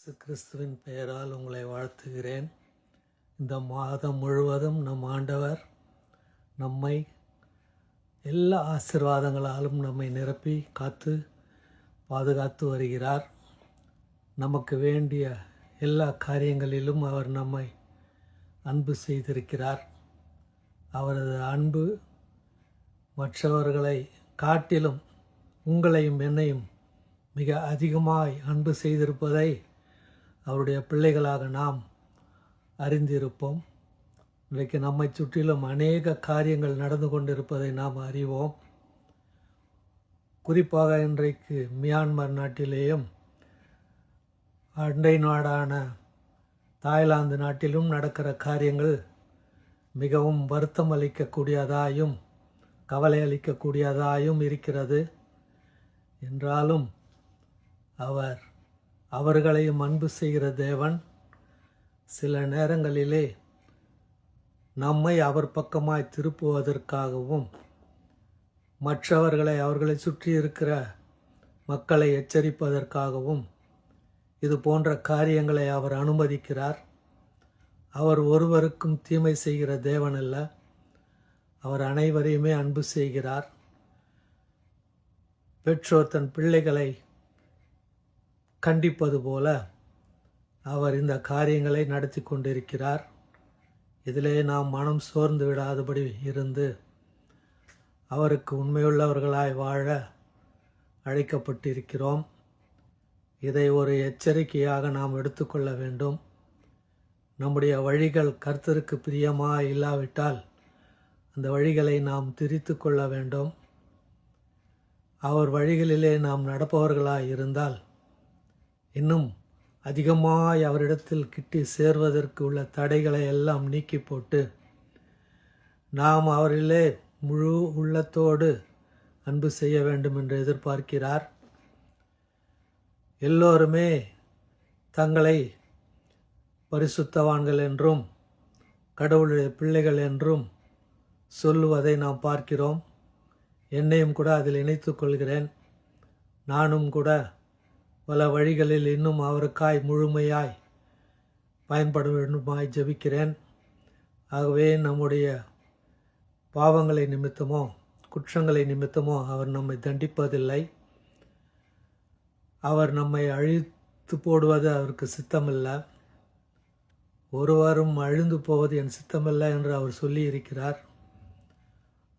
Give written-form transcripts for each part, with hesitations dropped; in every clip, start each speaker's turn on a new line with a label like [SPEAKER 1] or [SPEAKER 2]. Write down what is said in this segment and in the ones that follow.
[SPEAKER 1] கிறிஸ்துவின் பெயரால் உங்களை வாழ்த்துகிறேன். இந்த மாதம் முழுவதும் நம் ஆண்டவர் நம்மை எல்லா ஆசீர்வாதங்களாலும் நம்மை நிரப்பி காத்து பாதுகாத்து வருகிறார். நமக்கு வேண்டிய எல்லா காரியங்களிலும் அவர் நம்மை அன்பு செய்திருக்கிறார். அவரது அன்பு மற்றவர்களை காட்டிலும் உங்களையும் என்னையும் மிக அதிகமாய் அன்பு செய்திருப்பதை அவருடைய பிள்ளைகளாக நாம் அறிந்திருப்போம். இன்றைக்கு நம்மை சுற்றிலும் அநேக காரியங்கள் நடந்து கொண்டிருப்பதை நாம் அறிவோம். குறிப்பாக இன்றைக்கு மியான்மர் நாட்டிலேயும் அண்டை நாடான தாய்லாந்து நாட்டிலும் நடக்கிற காரியங்கள் மிகவும் வருத்தம் அளிக்கக்கூடியதாயும் கவலை அளிக்கக்கூடியதாயும் இருக்கிறது. என்றாலும் அவர்களையும் அன்பு செய்கிற தேவன் சில நேரங்களிலே நம்மை அவர் பக்கமாய் திருப்புவதற்காகவும் மற்றவர்களை அவர்களை சுற்றி இருக்கிற மக்களை எச்சரிப்பதற்காகவும் இது போன்ற காரியங்களை அவர் அனுமதிக்கிறார். அவர் ஒருவருக்கும் தீமை செய்கிற தேவன் அல்ல, அவர் அனைவரையுமே அன்பு செய்கிறார். பெற்றோர் தன் பிள்ளைகளை கண்டிப்பது போல அவர் இந்த காரியங்களை நடத்தி கொண்டிருக்கிறார். இதிலே நாம் மனம் சோர்ந்து விடாதபடி இருந்து அவருக்கு உண்மையுள்ளவர்களாய் வாழ அழைக்கப்பட்டிருக்கிறோம். இதை ஒரு எச்சரிக்கையாக நாம் எடுத்துக்கொள்ள வேண்டும். நம்முடைய வழிகள் கர்த்தருக்கு பிரியமாக இல்லாவிட்டால் அந்த வழிகளை நாம் திரித்து கொள்ள வேண்டும். அவர் வழிகளிலே நாம் நடப்பவர்களாய் இருந்தால் இன்னும் அதிகமாய் அவரிடத்தில் கிட்டி சேர்வதற்கு உள்ள தடைகளை எல்லாம் நீக்கி போட்டு நாம் அவரிலே முழு உள்ளத்தோடு அன்பு செய்ய வேண்டும் என்று எதிர்பார்க்கிறார். எல்லோருமே தங்களை பரிசுத்தவான்கள் என்றும் கடவுளுடைய பிள்ளைகள் என்றும் சொல்லுவதை நாம் பார்க்கிறோம். என்னையும் கூட அதில் இணைத்துக் கொள்கிறேன். நானும் கூட பல வழிகளில் இன்னும் அவருக்காய் முழுமையாய் பயன்பட வேண்டுமாய் ஜெபிக்கிறேன். ஆகவே நம்முடைய பாவங்களை நிமித்தமோ குற்றங்களை நிமித்தமோ அவர் நம்மை தண்டிப்பதில்லை. அவர் நம்மை அழித்து போடுவது அவருக்கு சித்தமில்லை. ஒருவரும் அழிந்து போவது என் சித்தமில்லை என்று அவர் சொல்லி இருக்கிறார்.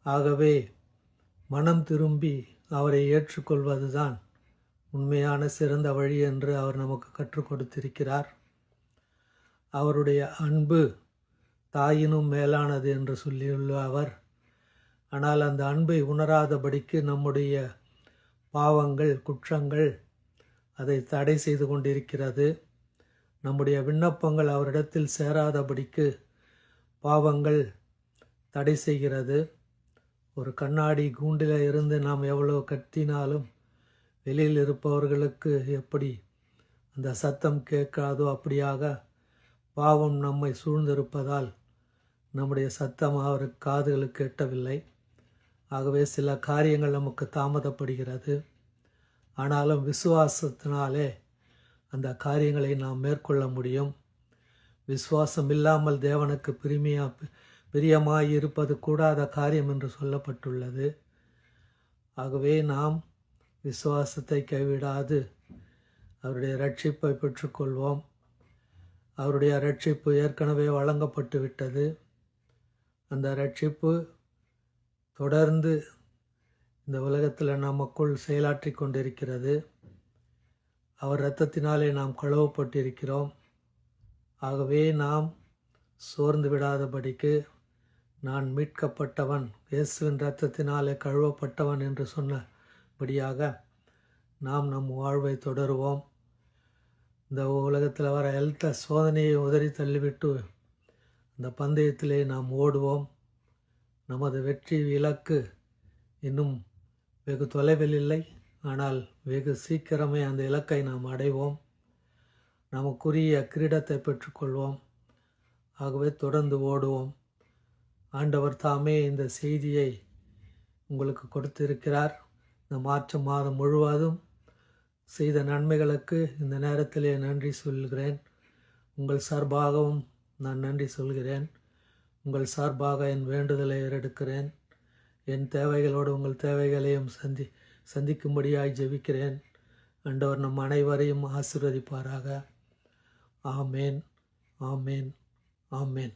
[SPEAKER 1] ஆகவே மனம் திரும்பி அவரை ஏற்றுக்கொள்வதுதான் உண்மையான சிறந்த வழி என்று அவர் நமக்கு கற்றுக் கொடுத்திருக்கிறார். அவருடைய அன்பு தாயினும் மேலானது என்று சொல்லியுள்ள அவர், ஆனால் அந்த அன்பை உணராதபடிக்கு நம்முடைய பாவங்கள் குற்றங்கள் அதை தடை செய்து கொண்டிருக்கிறது. நம்முடைய விண்ணப்பங்கள் அவரிடத்தில் சேராதபடிக்கு பாவங்கள் தடை செய்கிறது. ஒரு கண்ணாடி கூண்டில் இருந்து நாம் எவ்வளோ கத்தினாலும் வெளியில் இருப்பவர்களுக்கு எப்படி அந்த சத்தம் கேட்காதோ அப்படியாக பாவம் நம்மை சூழ்ந்திருப்பதால் நம்முடைய சத்தம் அவருக்கு காதுகளுக்கு எட்டவில்லை. ஆகவே சில காரியங்கள் நமக்கு தாமதப்படுகிறது. ஆனாலும் விசுவாசத்தினாலே அந்த காரியங்களை நாம் மேற்கொள்ள முடியும். விசுவாசம் இல்லாமல் தேவனுக்கு பிரியமாய் இருப்பது கூடாத காரியம் என்று சொல்லப்பட்டுள்ளது. ஆகவே நாம் விசுவாசத்தை கைவிடாது அவருடைய ரட்சிப்பை பெற்றுக்கொள்வோம். அவருடைய ரட்சிப்பு ஏற்கனவே வழங்கப்பட்டு விட்டது. அந்த ரட்சிப்பு தொடர்ந்து இந்த உலகத்தில் நமக்குள் செயலாற்றி கொண்டிருக்கிறது. அவர் இரத்தத்தினாலே நாம் கழுவப்பட்டிருக்கிறோம். ஆகவே நாம் சோர்ந்து விடாதபடிக்கு நான் மீட்கப்பட்டவன், இயேசுவின் இரத்தத்தினாலே கழுவப்பட்டவன் என்று சொன்னபடியாக நாம் நம் வாழ்வை தொடருவோம். இந்த உலகத்தில் வர எல்லா சோதனையை உதறி தள்ளிவிட்டு அந்த பந்தயத்திலே நாம் ஓடுவோம். நமது வெற்றி இலக்கு இன்னும் வெகு தொலைவில் இல்லை, ஆனால் வெகு சீக்கிரமே அந்த இலக்கை நாம் அடைவோம். நமக்குரிய கிரீடத்தை பெற்றுக்கொள்வோம். ஆகவே தொடர்ந்து ஓடுவோம். ஆண்டவர் தாமே இந்த செய்தியை உங்களுக்கு கொடுத்திருக்கிறார். இந்த மார்ச் மாதம் முழுவதும் செய்த நன்மைகளுக்கு இந்த நேரத்திலே நன்றி சொல்கிறேன். உங்கள் சார்பாகவும் நான் நன்றி சொல்கிறேன். உங்கள் சார்பாக என் வேண்டுதலை ஏறெடுக்கிறேன். என் தேவைகளோடு உங்கள் தேவைகளையும் சந்திக்கும்படியாய் ஜெபிக்கிறேன். ஆண்டவர் நம் அனைவரையும் ஆசீர்வதிப்பாராக. ஆமேன், ஆமேன், ஆமேன்.